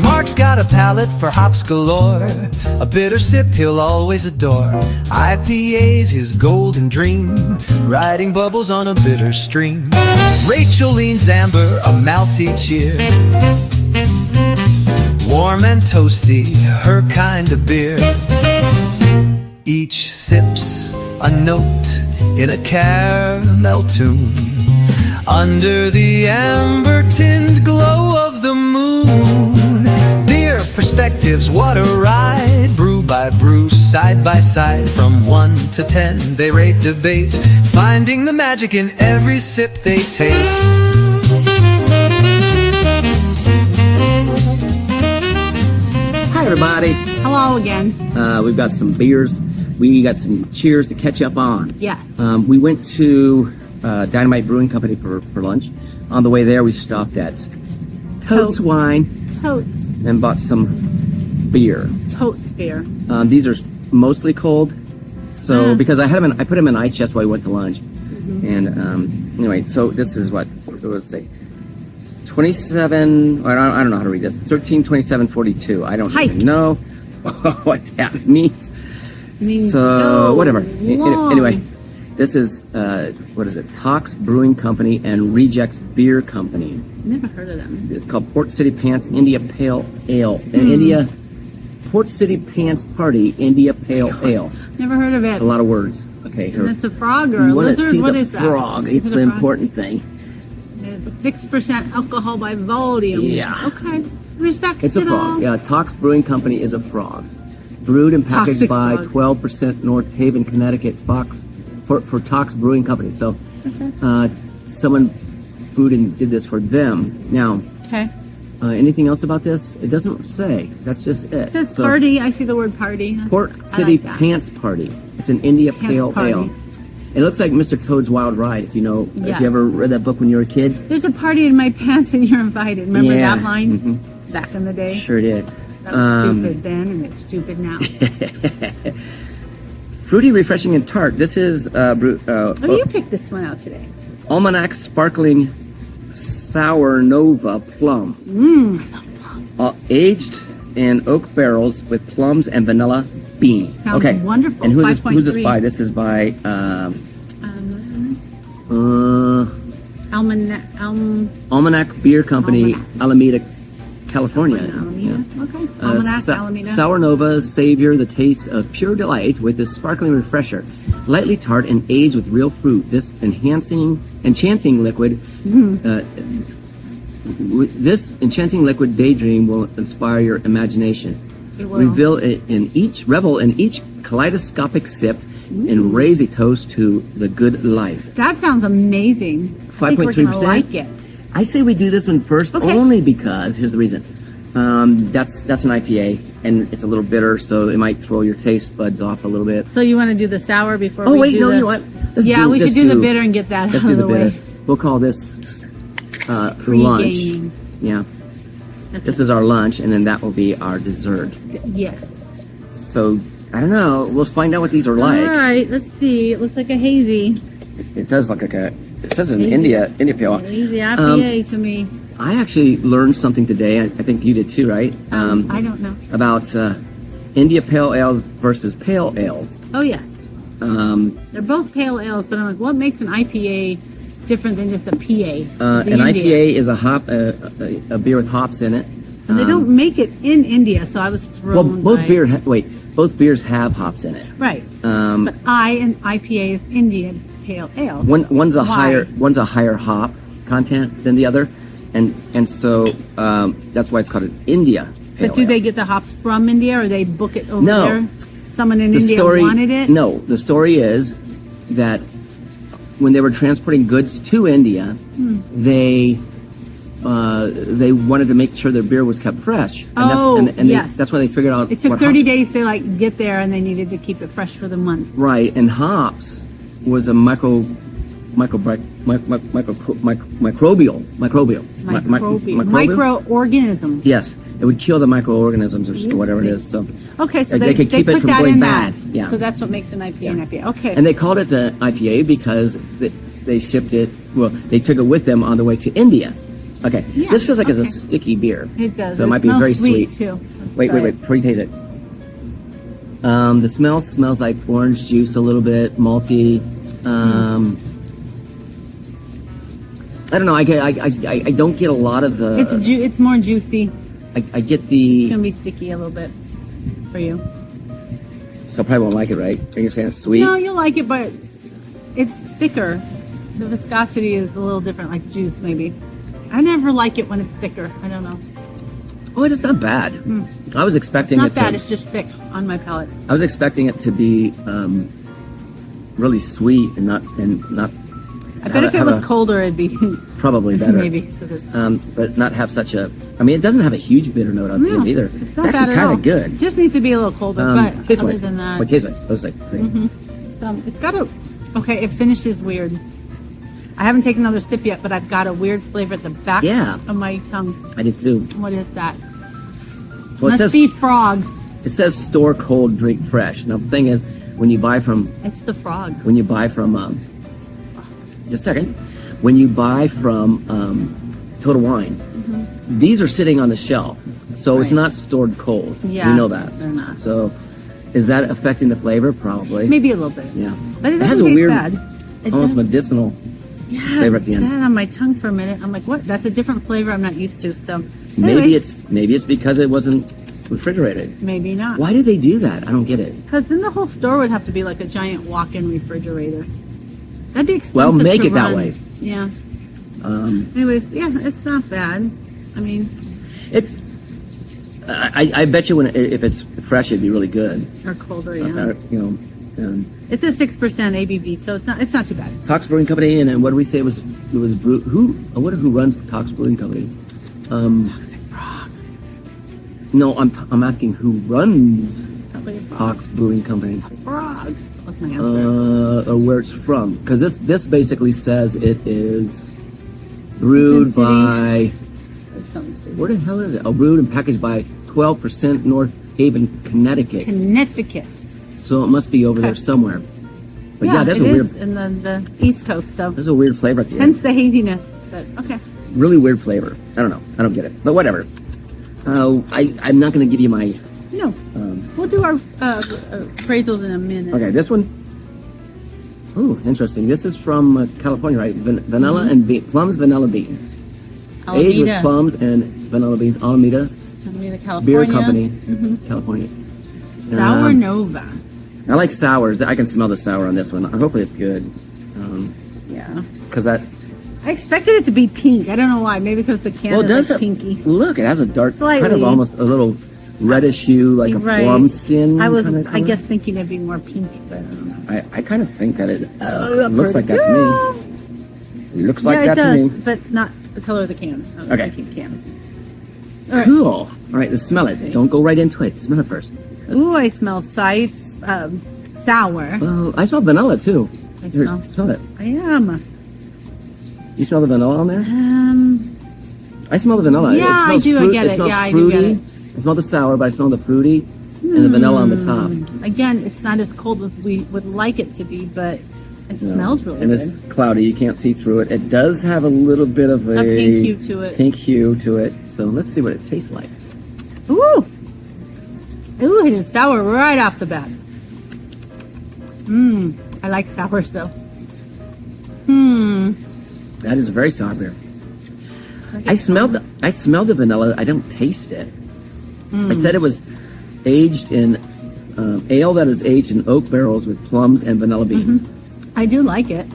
Mark's got a palate for hops galore. A bitter sip he'll always adore. IPA's his golden dream, riding bubbles on a bitter stream. Rachel leans amber, a malty cheer, warm and toasty, her kind of beer. Each sip's a note in a caramel tune, under the amber-tinged glow of the moon. Beer perspectives, what a ride, brew by brew, side by side. From 1 to 10 they rate, debate, finding the magic in every sip they taste. Hi everybody. Hello again. We've got some beers. We got some cheers to catch up on. Yes. We went to Dynamite Brewing Company for lunch. On the way there, we stopped at Totes Wine Totes. and bought some beer. Totes beer. These are mostly cold, so because I put them in ice chest while we went to lunch. And anyway, so this is what let's say 27. I don't know how to read this. 132742. I don't even know what that means. So whatever. Anyway, this is what is it? Tox Brewing Company and Rejects Beer Company. Never heard of them. It's called Port City Pants India Pale Ale. Port City Pants Party India Pale Ale. Never heard of it. It's a lot of words. Okay. And it's a frog or a you want lizard? to see What the is frog. that? It's the important thing. It's 6% alcohol by volume. Yeah. Okay. Respect It's a frog. Yeah, Tox Brewing Company is a frog. Brewed and packaged Toxic by frog. 12% North Haven, Connecticut, for Tox Brewing Company. So someone brewed and did this for them. Now, Okay. anything else about this? It doesn't say. That's just it. It says party. I see the word party. Port I City like that. Pants Party. It's an India Pants Pale Party. Ale. It looks like Mr. Toad's Wild Ride. If you know, if Yes. you ever read that book when you were a kid. There's a party in my pants and you're invited. Remember Yeah. that line? Back in the day? Sure did. That was stupid then and it's stupid now. Fruity, refreshing, and tart. This is You picked this one out today. Almanac Sparkling Supernova Plum. Aged in oak barrels with plums and vanilla beans. Sounds okay. wonderful. And who's this 5.3. by? This is by Almanac Beer Company, Almanac. Alameda, California. Alameda? Yeah. Okay. Almanac, Alameda. Sour Nova, savor the taste of pure delight with this sparkling refresher. Lightly tart and aged with real fruit. This enchanting liquid, this enchanting liquid daydream will inspire your imagination. It will. Revel in each kaleidoscopic sip and raise a toast to the good life. That sounds amazing. I think we're gonna 5.3%. like it. I say we do this one first only because, here's the reason. That's an IPA, and it's a little bitter, so it might throw your taste buds off a little bit. So you want to do the sour before Oh, we wait, do no, the... you know what? We should do the bitter and get that out Let's of do the the way. bitter. We'll call this lunch. Pre-gaming. Yeah. This is our lunch, and then that will be our dessert. Yes. So, I don't know. We'll find out what these are All like. right, let's see. It looks like a hazy. It does look like a... It says an Hazy. India Pale. Hazy IPA to me. I actually learned something today. I think you did too, right? I don't know. About India Pale Ales versus Pale Ales. Oh, yes. They're both pale ales, but I'm like, what makes an IPA different than just a PA? An IPA is a beer with hops in it. And they don't make it in India, so I was thrown Well, by... both beers have hops in it. Right. But an IPA is Indian Pale Ale. One's a Why? higher hop content than the other, and so that's why it's called an India Pale But do Ale. they get the hops from India, or they book it over No. there? Someone in India wanted it? No, the story is that when they were transporting goods to India, they wanted to make sure their beer was kept fresh. And yes. that's why they figured out. It took what 30 hops- days to get there, and they needed to keep it fresh for the month. Right, and hops was a Microorganism. Yes, it would kill the microorganisms or whatever it is. So Okay, so they could keep it put from that going in bad. that. Yeah. So that's what makes an IPA an IPA. Okay. And they called it the IPA because they shipped it. Well, they took it with them on the way to India. Okay, Yeah, this feels like it's okay. a sticky beer. It does. So it might be smells very sweet. too. Wait, before you taste it. The smell smells like orange juice a little bit, malty. I don't know. I don't get a lot of the. It's more juicy. I get the. It's gonna be sticky a little bit for you. So I probably won't like it, right? Are you saying it's sweet? No, you'll like it, but it's thicker. The viscosity is a little different, like juice maybe. I never like it when it's thicker. I don't know. Oh, it's not bad. I was expecting Not it bad. to. It's just thick on my palate. I was expecting it to be really sweet and not. I bet if it was colder, it'd be probably better. maybe. But not have such a. I mean, it doesn't have a huge bitter note on the end either. It's not bad actually at kind all. of good. Just needs to be a little colder, but other Taste-wise. than that, Wait, taste-wise. I was like, it's got a. Okay, it finishes weird. I haven't taken another sip yet, but I've got a weird flavor at the back of my tongue. I did too. What is that? Well, Must be frog. It says store cold, drink fresh. Now the thing is, when you buy from It's the frog. just a second, when you buy from Total Wine, these are sitting on the shelf, so it's Right. not stored cold. Yeah, you know that. they're not. So, is that affecting the flavor? Probably. Maybe a little bit. Yeah. But it has doesn't a taste weird, bad. It almost does- medicinal Yeah, flavor at it the end. sat on my tongue for a minute. I'm like, what? That's a different flavor I'm not used to. So Maybe anyways, it's because it wasn't refrigerated. maybe not. Why did they do that? I don't get it. Because then the whole store would have to be like a giant walk-in refrigerator. That'd be expensive. Well, make to it that run. way. Yeah. Anyways, yeah, it's not bad. I mean, It's. I bet you if it's fresh, it'd be really good. or colder, yeah. It's It's a 6% ABV, so it's not too bad. Cox Brewing Company, and then what did we say it was brew? Who runs Cox Brewing Company? Toxic frog. No, I'm asking who runs Probably a frog. Cox Brewing Company, Frog. That's my answer. or where it's from? Because this basically says it is brewed City. by. There's something to Where the hell is it? Oh, brewed and packaged by 12% North Haven, Connecticut. Connecticut. So it must be over there somewhere. But yeah, that's it a is weird. in the East Coast, so There's a weird flavor at the end. hence the haziness. But okay. Really weird flavor. I don't know. I don't get it. But whatever. I'm not going to give you my. No, we'll do our appraisals in a minute. Okay, this one. Oh, interesting. This is from California, right? Vanilla and plums, vanilla beans. Aged with Alameda, plums and vanilla beans. Alameda Alameda, California. Beer Company, California. Sour Nova. I like sours. I can smell the sour on this one. Hopefully it's good. Yeah. Because that. I expected it to be pink. I don't know why. Maybe because the can Well, it does is have. pinky. Look, it has a dark, kind of Slightly. almost a little reddish hue, like a Right. plum skin. I was, kind of I color. guess, thinking it'd be more pink, but I don't know. I kind of think that it looks like that to me. Looks like yeah, that it does, to me. but not the color of the can. Okay. The can. All right. Cool. All right, let's smell it. Don't go right into it. Smell it first. Ooh, I smell sour. Well, I smell vanilla too. Here, smell- smell it. I am. You smell the vanilla on there? I smell the vanilla. Yeah, it I smells do, I get it. smells Yeah, I do fruity. get I smell the sour, but I smell the fruity and the vanilla on the top. Again, it's not as cold as we would like it to be, but it smells really and good. it's cloudy. You can't see through it. It does have a little bit of a pink hue to it. Pink hue to it. So let's see what it tastes like. Ooh! Ooh, it is sour right off the bat. I like sours though. That is a very sour beer. I smelled the vanilla. I don't taste it. I said it was aged in ale that is aged in oak barrels with plums and vanilla beans. I do like it.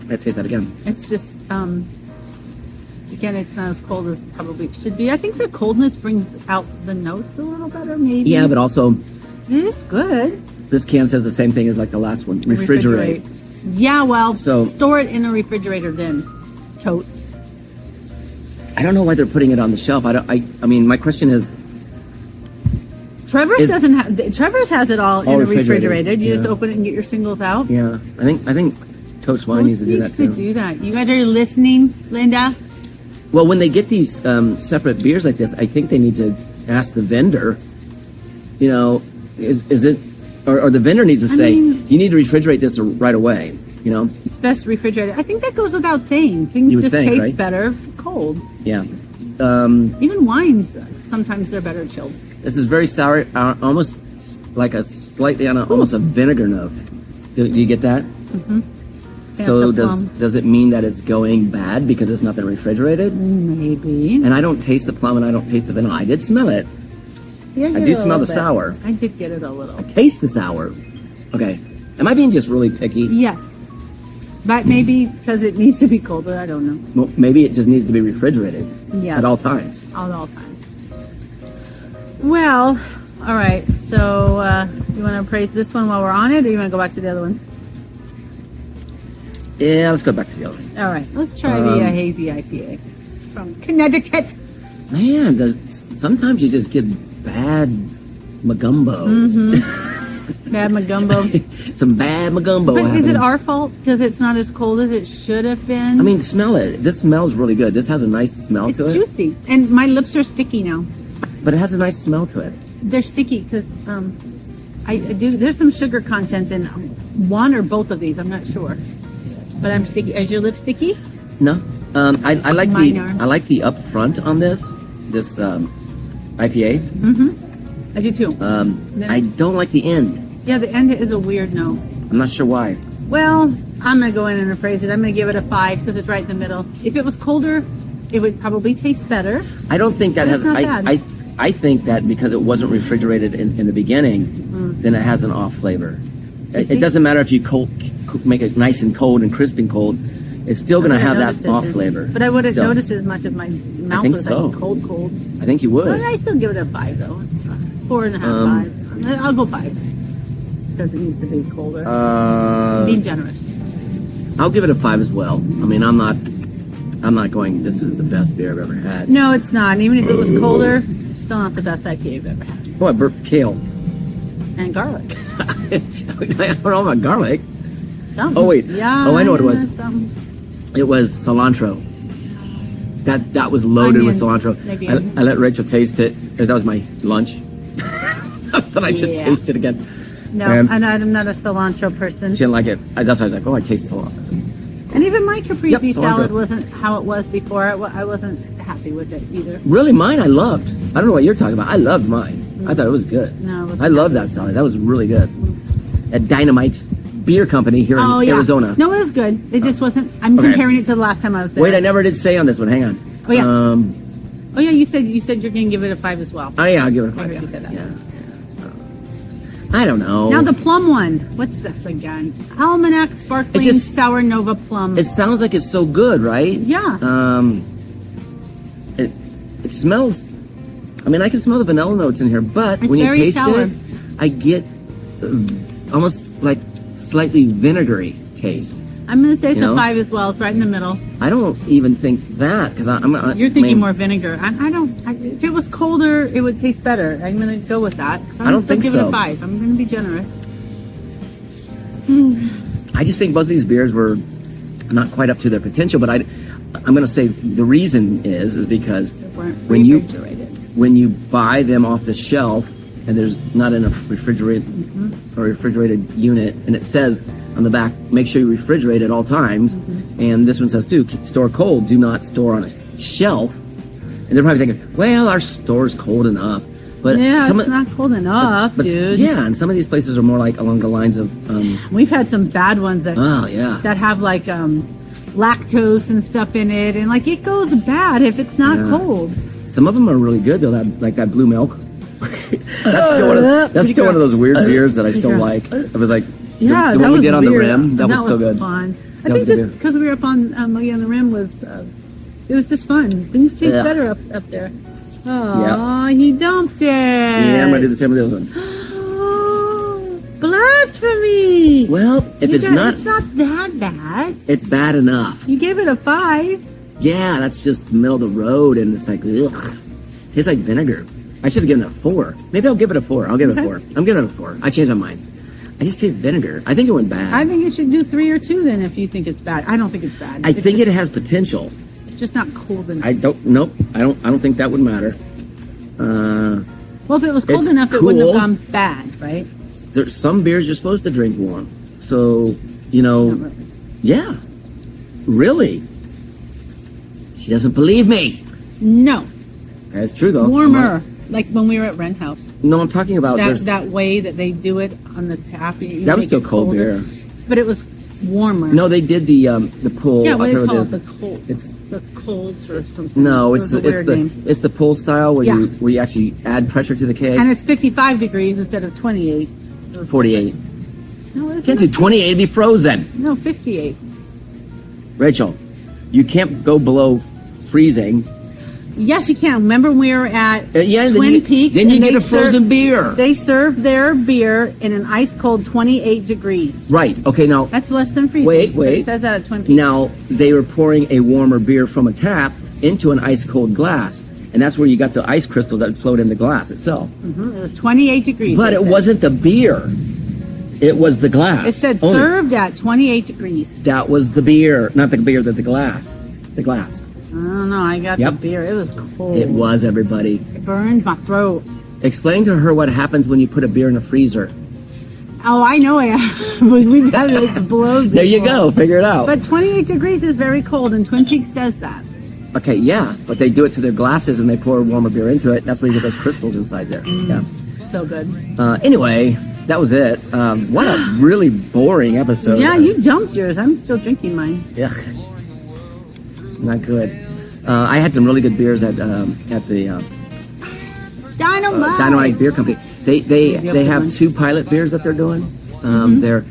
Let's taste that again. It's just, again, it's not as cold as probably it should be. I think the coldness brings out the notes a little better, maybe. Yeah, but also It is good. this can says the same thing as like the last one. Refrigerate. Yeah, well, So- store it in a refrigerator then. Totes. I don't know why they're putting it on the shelf. I mean, my question is, Trevor's doesn't have. Trevor's has it all in a refrigerated, refrigerated. You just yeah. open it and get your singles out. yeah, I think Totes Wine needs to do that too. You guys are listening, Linda? Well, when they get these separate beers like this, I think they need to ask the vendor. Is it, or the vendor needs to say, mean- you need to refrigerate this right away. You know, It's best refrigerated. I think that goes without saying. Things You would just think, taste right? better cold. yeah. Even wines, sometimes they're better chilled. This is very sour, almost like a slightly on almost a vinegar note. Do you get that? Yeah, So the plum. does it mean that it's going bad because it's not been refrigerated? Maybe. And I don't taste the plum and I don't taste the vanilla. I did smell it. Yeah, I get do it a smell little the bit. sour. I did get it a little. Taste the sour. Okay. Am I being just really picky? Yes. But maybe because it needs to be colder, I don't know. Well, maybe it just needs to be refrigerated Yeah. at all times. All times. Well, all right. So you want to appraise this one while we're on it, or you want to go back to the other one? Yeah, let's go back to the other one. All right. Let's try the hazy IPA from Connecticut. Man, sometimes you just get bad magumbo. Bad Magumbo. Some bad magumbo. But is happening. it our fault because it's not as cold as it should have been? I mean, smell it. This smells really good. This has a nice smell it's to it. juicy, and my lips are sticky now. But it has a nice smell to it. They're sticky because I do. There's some sugar content in one or both of these. I'm not sure, but I'm sticky. Is your lip sticky? No, I like Mine are. I like the up front on this IPA. I do too. I don't like the end. Yeah, the end is a weird no. I'm not sure why. Well, I'm gonna go in and appraise it. I'm gonna give it a 5 because it's right in the middle. If it was colder, it would probably taste better. I don't think that But has. it's not bad. I think that because it wasn't refrigerated in the beginning, then it has an off flavor. It doesn't matter if you make it nice and cold and crisp and cold. It's still going to have that off flavor. But I wouldn't So, notice as much if my mouth think was so. like cold. I think you But would. I still give it a 5 though. 4.5, 5. I'll go 5 because it needs to be colder. Being generous. I'll give it a 5 as well. I mean, I'm not going. This is the best beer I've ever had. No, it's not. And even if it was colder, it's still not the best IPA I've ever had. Oh, I burped kale. And garlic. I don't know about garlic. Something. Oh, wait. Yeah. Oh, I know what it was. Something. It was cilantro. That was loaded with Onion. cilantro. Maybe I onion. let Rachel taste it. That was my lunch. But I just Yeah. tasted it again. No, And and I'm not a cilantro person. she didn't like it. That's why I was like, oh, I taste cilantro. And even my caprese Yep, cilantro. salad wasn't how it was before. I wasn't happy with it either. Really, mine I loved. I don't know what you're talking about. I loved mine. I thought it was good. No, it wasn't I love that salad. That was really good. At Dynamite Beer Company here Oh, in yeah. Arizona. No, it was good. It just wasn't. I'm Okay. comparing it to the last time I was there. Wait, I never did say on this one. Hang on. Oh, yeah. Oh yeah, you said you're gonna give it a 5 as well. Oh yeah, I'll give it a I 5. heard you say that. Yeah. I don't know. Now the plum one. What's this again? Almanac sparkling It just- sour Nova plum. It sounds like it's so good, right? Yeah. It smells. I mean, I can smell the vanilla notes in here, but It's when you very taste sour. it, I get almost like slightly vinegary taste. I'm gonna say it's you know? a 5 as well. It's right in the middle. I don't even think that because I'm. You're thinking I mean, more vinegar. I don't. If it was colder, it would taste better. I'm gonna go with that. I don't think give so. it a 5. I'm gonna be generous. I just think both of these beers were not quite up to their potential. But I'm going to say the reason is because They weren't when you refrigerated. when you buy them off the shelf and there's not enough refrigerated or refrigerated unit, and it says on the back, make sure you refrigerate at all times. And this one says too, store cold, do not store on a shelf. And they're probably thinking, well, our store's cold enough. But Yeah, some it's not cold enough, but dude. yeah, and some of these places are more like along the lines of, We've had some bad ones that yeah. that have like lactose and stuff in it, and like it goes bad if it's not Yeah. cold. Some of them are really good though, like that blue milk. That's still one of those weird beers that I still Yeah. like. It was like Yeah, the that one we was did on the weird. rim. That was so good. Fun. I That think was just good. because we were up on Mogi on the Rim was it was just fun. Things taste Yeah. better up there. Oh, he dumped it. Yeah, I'm gonna do the same with this one. Blasphemy! Well, if it's not that bad. it's bad enough. You gave it a 5. Yeah, that's just middle of the road, and it's like, ugh. Tastes like vinegar. I should have given it a 4. Maybe I'll give it a 4. I'll give it a 4. I'm giving it a 4. I changed my mind. I just taste vinegar. I think it went bad. I think you should do 3 or 2 then if you think it's bad. I don't think it's bad. I think it has potential. It's just not cold enough. I don't think that would matter. Well, if it was cold It's enough, it wouldn't have cool. gone bad, right? There's some beers you're supposed to drink warm. So, Yeah. Really? She doesn't believe me. No, That's true, though. warmer. Like when we were at Rent House. No, I'm talking about That way that they do it on the tap. That was still cold beer. But it was warmer. No, they did the pull. Yeah, what do they call it? is. The cold. It's the colds or something. no, It it's was a weird name. the pull style where Yeah. you actually add pressure to the keg. And it's 55 degrees instead of 28. 48. No, it's Can't do 28; it'd be frozen. no 58. Rachel, you can't go below freezing. Yes, you can. Remember when we were at Yeah, Twin Peaks? then you and get they a frozen beer. They served their beer in an ice cold 28 degrees. Right. Okay. Now, That's less than freezing. Wait. But it says that at Twin Peaks. now they were pouring a warmer beer from a tap into an ice cold glass, and that's where you got the ice crystals that float in the glass itself. It was 28 degrees. But it said. wasn't the beer; it was the glass. It said only. served at 28 degrees. That was the beer, not the beer, the glass. The glass. I don't know. I got Yep. the beer. It was cold. It was, everybody. It burned my throat. Explain to her what happens when you put a beer in a freezer. Oh, I know it. We've had it explode. There you before. go. Figure it out. But 28 degrees is very cold, and Twin Peaks does that. Okay, yeah, but they do it to their glasses and they pour warmer beer into it. That's where you get those crystals inside there. Yeah. So good. Anyway, that was it. What a really boring episode. Yeah, you dumped yours. I'm still drinking mine. Yeah. Not good. I had some really good beers at the Dynamite. Dynamite Beer Company. They have 2 pilot beers that they're doing. Their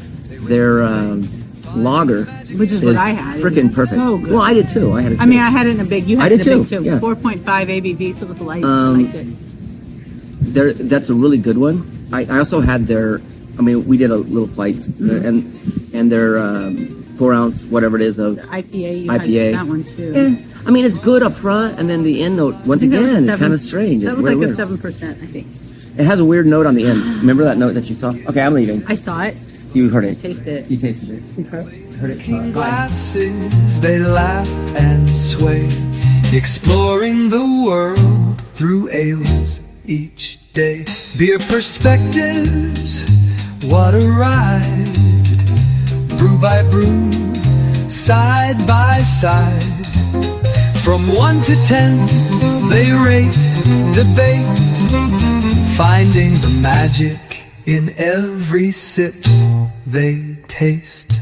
lager, Which is what I had. It freaking was perfect. so good. Well, I did too. I had it. Too. I mean, I had it in a big. You had I it in did a big too, too. yeah. 4.5 ABV, so it was light. I liked it. That's a really good one. I also had their. I mean, we did a little flights and their 4 ounce whatever it is of IPA. You IPA. had that one too. Yeah. I mean, it's good up front, and then the end note once I think that was again a is kind of strange. That It's was really like weird. a 7%, I think. It has a weird note on the end. Remember that note that you saw? Okay, I'm leaving. I saw it. You heard it. Tasted it. You tasted it. Heard it. Bye. Glasses, they laugh and sway, exploring the world through ales each day. Beer perspectives, what a ride. Brew by brew, side by side. From 1 to 10, they rate, debate, finding the magic in every sip they taste.